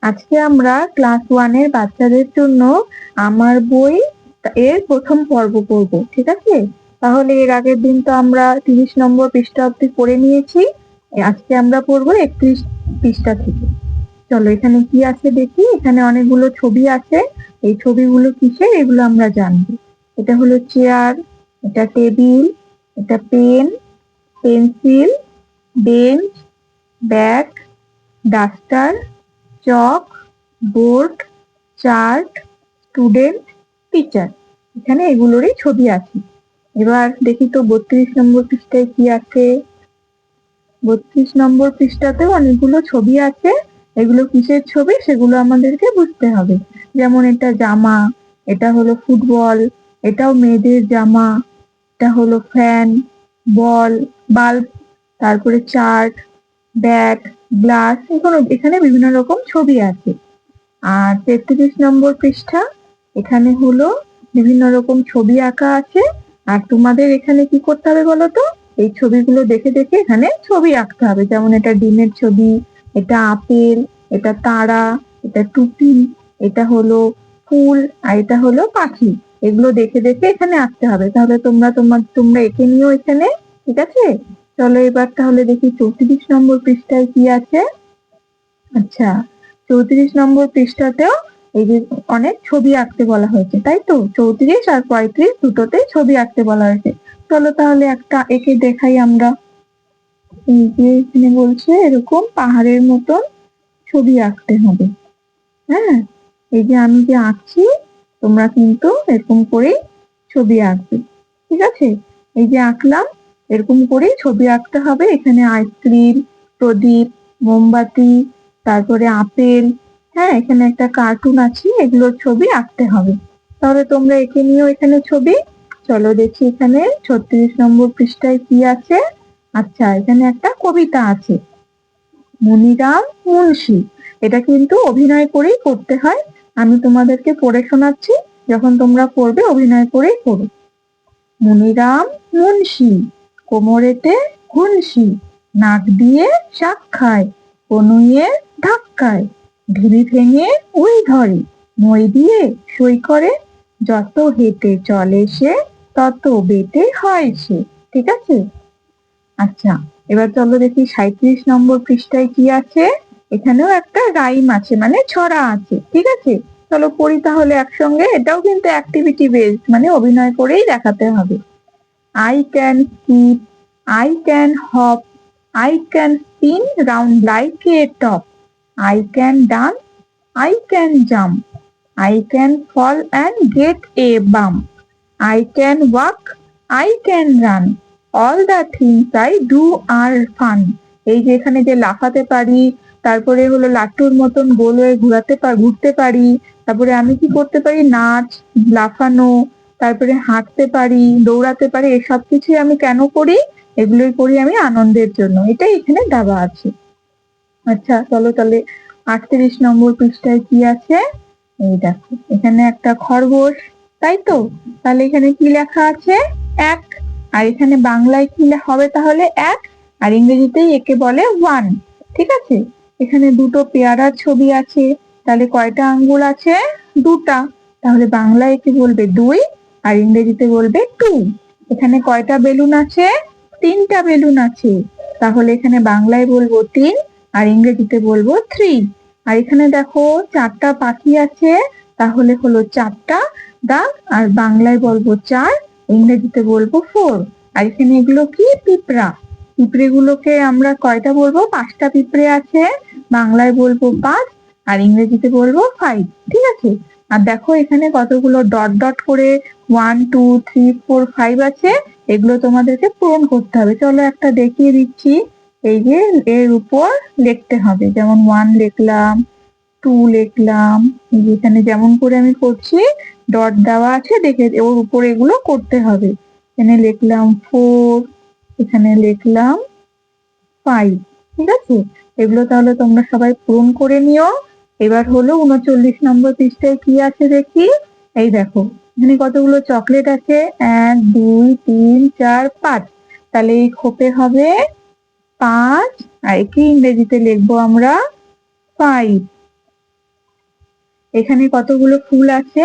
আজকে আমরা ক্লাস 1 এর বাচ্চাদের জন্য আমার বই এর প্রথম পর্ব পড়ব, ঠিক আছে? তাহলে এর আগের দিন তো আমরা 30 নম্বর পৃষ্ঠা অবধি পড়ে নিয়েছি। আজকে আমরা পড়বো 31 পৃষ্ঠা থেকে। চলো এখানে কি আছে দেখি। এখানে অনেকগুলো ছবি আছে। এই ছবিগুলো কিসের এগুলো আমরা জানবো। এটা হলো চেয়ার, এটা টেবিল, এটা pen, pencil, bench, bag, duster, chalk, board, chart, student, teacher. এখানে এগুলোরই ছবি আছে। এবার দেখি তো 32 নম্বর পৃষ্ঠায় কি আছে। 32 নম্বর পৃষ্ঠাতেও অনেকগুলো ছবি আছে। এগুলো কিসের ছবি সেগুলো আমাদেরকে বুঝতে হবে। যেমন এটা জামা, এটা হলো ফুটবল, এটাও মেয়েদের জামা, এটা হলো ফ্যান, বল, বাল্ব, তারপরে চার্ট, ব্যাট, গ্লাস। এখানে বিভিন্ন রকম ছবি আছে। আর 33 নম্বর পৃষ্ঠা, এখানে হলো বিভিন্ন রকম ছবি আঁকা আছে। আর তোমাদের এখানে কি করতে হবে বলো তো, এই ছবিগুলো দেখে দেখে এখানে ছবি আঁকতে হবে। যেমন এটা ডিমের ছবি, এটা আপেল, এটা তারা, এটা টুপি, এটা হলো ফুল, আর এটা হলো পাখি। এগুলো দেখে দেখে এখানে আঁকতে হবে। তাহলে তোমরা এঁকে নিও এখানে, ঠিক আছে? চলো এবার তাহলে দেখি 34 নম্বর পৃষ্ঠায় কি আছে। আচ্ছা, 34 নম্বর পৃষ্ঠাতেও এই যে অনেক ছবি আঁকতে বলা হয়েছে, তাই তো? 34 আর 35 দুটোতেই ছবি আঁকতে বলা হয়েছে। চলো তাহলে একটা এঁকে দেখাই আমরা। এই যে এখানে বলছে এরকম পাহাড়ের মতন ছবি আঁকতে হবে। হ্যাঁ, এই যে আমি যে আঁকছি, তোমরা কিন্তু এরকম করেই ছবি আঁকবে, ঠিক আছে? এই যে আঁকলাম, এরকম করেই ছবি আঁকতে হবে। এখানে আইসক্রিম, প্রদীপ, মোমবাতি, তারপরে আপেল, হ্যাঁ এখানে একটা কার্টুন আছে, এগুলোর ছবি আঁকতে হবে। তাহলে তোমরা এঁকে নিও এখানে ছবি। চলো দেখি এখানে 36 নম্বর পৃষ্ঠায় কি আছে। আচ্ছা, এখানে একটা কবিতা আছে, মনিরাম মুন্সি। এটা কিন্তু অভিনয় করেই করতে হয়। আমি তোমাদেরকে পড়ে শোনাচ্ছি, যখন তোমরা পড়বে অভিনয় করেই পড়ো। মনিরাম মুন্সি, কোমরেতে ঘুনসি, নাক দিয়ে শাক খায়, কনুইয়ে ধাক্কায়, ঢিবি ভেঙে উই ধরে, মই দিয়ে সই করে, যত হেঁটে চলে সে, তত বেটে হয় সে। ঠিক আছে? আচ্ছা, এবার চলো দেখি 37 নম্বর পৃষ্ঠায় কি আছে। এখানেও একটা রাইম আছে, মানে ছড়া আছে, ঠিক আছে? চলো পড়ি তাহলে একসঙ্গে। এটাও কিন্তু অ্যাক্টিভিটি বেসড, মানে অভিনয় করেই দেখাতে হবে। I can skip, I can hop, I can spin round like a top, I can dance, I can jump, I can fall and get a bump, I can walk, I can run, all the things I do are fun. এই যে এখানে যে লাফাতে পারি, তারপরে হলো লাট্টুর মতন গোল হয়ে ঘুরতে পারি, তারপরে আমি কি করতে পারি, নাচ, লাফানো, তারপরে হাঁটতে পারি, দৌড়াতে পারি। এসব কিছুই আমি কেন করি? এগুলোই করি আমি আনন্দের জন্য। এটাই এখানে দেওয়া আছে। আচ্ছা চলো তাহলে 38 নম্বর পৃষ্ঠায় কি আছে। এই দেখো এখানে একটা খরগোশ, তাই তো? তাহলে এখানে কি লেখা আছে? এক। আর এখানে বাংলায় কি হবে তাহলে? এক। আর ইংরেজিতেই একে বলে ওয়ান, ঠিক আছে? এখানে দুটো পেয়ারার ছবি আছে, তাহলে কয়টা আঙ্গুল আছে? দুটা। তাহলে বাংলায় একে বলবে দুই, আর ইংরেজিতে বলবে টু। এখানে কয়টা বেলুন আছে? তিনটা বেলুন আছে। তাহলে এখানে বাংলায় বলবো তিন, আর ইংরেজিতে বলবো থ্রি। আর এখানে দেখো চারটা পাখি আছে, তাহলে হলো চারটা দাগ, আর বাংলায় বলবো চার, ইংরেজিতে বলবো ফোর। আর এখানে এগুলো কি? পিঁপড়া। পিঁপড়ে গুলোকে আমরা কয়টা বলবো? পাঁচটা পিঁপড়ে আছে, বাংলায় বলবো পাঁচ, আর ইংরেজিতে বলবো ফাইভ। ঠিক আছে? আর দেখো এখানে কতগুলো ডট ডট করে 1 2 3 4 5 আছে, এগুলো তোমাদেরকে পূরণ করতে হবে। চলো একটা দেখিয়ে দিচ্ছি। এই যে এর উপর লিখতে হবে, যেমন 1 লিখলাম, 2 লিখলাম, এখানে যেমন করে আমি করছি ডট দেওয়া আছে, দেখে ওর উপর এগুলো করতে হবে। এখানে লিখলাম 4, এখানে লিখলাম 5। ঠিক আছে? এগুলো তাহলে তোমরা সবাই পূরণ করে নিও। এবার হলো 39 নম্বর পৃষ্ঠায় কি আছে দেখি। এই দেখো এখানে কতগুলো চকলেট আছে, 1 2 3 4 5। তাহলে এই খোপে হবে 5, আর একে ইংরেজিতে লিখবো আমরা 5। এখানে কতগুলো ফুল আছে?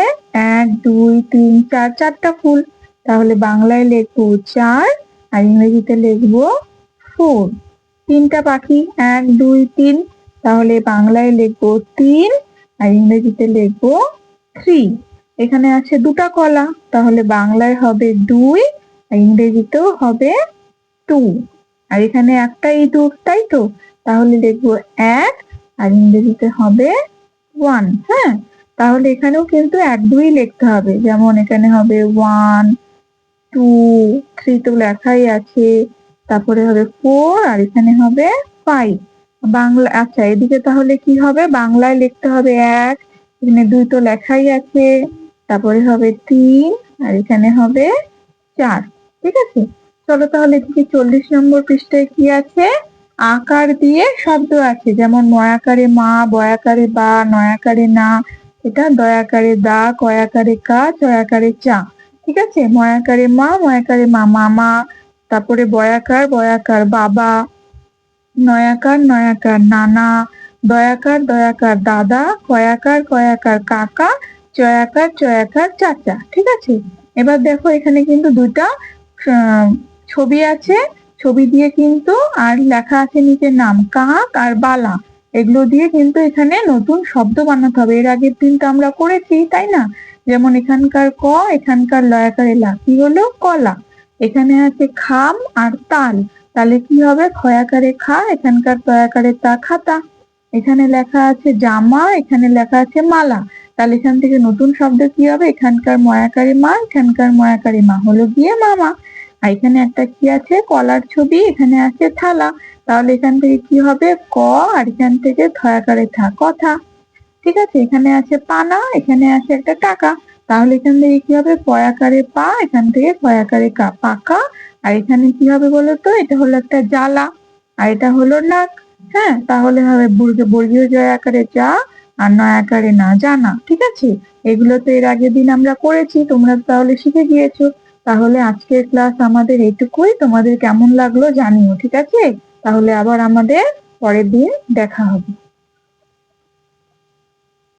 1 2 3 4, 4টা ফুল। তাহলে বাংলায় লিখবো 4 আর ইংরেজিতে লিখবো 4। 3টা পাখি, 1 2 3, তাহলে বাংলায় লিখবো 3 আর ইংরেজিতে লিখবো 3। এখানে আছে 2টা কলা, তাহলে বাংলায় হবে 2 আর ইংরেজিতেও হবে 2। আর এখানে একটা ইঁদুর, তাই তো? তাহলে লিখবো 1 আর ইংরেজিতে হবে 1। হ্যাঁ, তাহলে এখানেও কিন্তু 1 2 লিখতে হবে। যেমন এখানে হবে 1 2 3 তো লেখাই আছে, তারপরে হবে 4 আর এখানে হবে 5। বাংলা আচ্ছা, এদিকে তাহলে কি হবে? বাংলায় লিখতে হবে 1, এখানে 2 তো লেখাই আছে, তারপরে হবে 3 আর এখানে হবে 4। ঠিক আছে, চলো তাহলে এদিকে 40 নম্বর পৃষ্ঠায় কি আছে? আকার দিয়ে শব্দ আছে, যেমন ময়াকারে মা, বয়াকারে বা, নয়াকারে না, এটা দয়াকারে দা, কয়াকারে কা, চয়াকারে চা। ঠিক আছে, ময়াকারে মা, ময়াকারে মা মামা, তারপরে বয়াকার বয়াকার বাবা, নয়াকার নয়াকার নানা, দয়াকার দয়াকার দাদা, কয়াকার কয়াকার কাকা, চয়াকার চয়াকার চাচা। ঠিক আছে, এবার দেখো এখানে কিন্তু 2টা ছবি আছে, ছবি দিয়ে কিন্তু আর লেখা আছে নিচে নাম কাক আর বালা। এগুলো দিয়ে কিন্তু এখানে নতুন শব্দ বানাতে হবে। এর আগের দিন তো আমরা করেছি, তাই না? যেমন এখানকার ক, এখানকার লয়াকারে লা, কি হলো? কলা। এখানে আছে খাম আর তাল, তাহলে কি হবে? খয়াকারে খা, এখানকার তয়াকারে তা, খাতা। এখানে লেখা আছে জামা, এখানে লেখা আছে মালা, তাহলে এখান থেকে নতুন শব্দ কি হবে? এখানকার ময়াকারে মা, এখানকার ময়াকারে মা হলো গিয়ে মামা। আর এখানে একটা কি আছে? কলার ছবি, এখানে আছে থালা, তাহলে এখান থেকে কি হবে? ক আর এখান থেকে থয়াকারে থা, কথা। ঠিক আছে, এখানে আছে পানা, এখানে আছে একটা টাকা, তাহলে এখান থেকে কি হবে? পয়াকারে পা, এখান থেকে পয়াকারে কা, পাকা। আর এখানে কি হবে বলতো? এটা হলো একটা জ্বালা আর এটা হলো নাক। হ্যাঁ, তাহলে হবে বর্গীয় জয় আকারে যা আর নয় আকারে না, জানা। ঠিক আছে, এগুলো তো এর আগের দিন আমরা করেছি, তোমরা তাহলে শিখে গিয়েছো। তাহলে আজকের ক্লাস আমাদের এইটুকুই, তোমাদের কেমন লাগলো জানিও। ঠিক আছে, তাহলে আবার আমাদের পরের দিন দেখা হবে।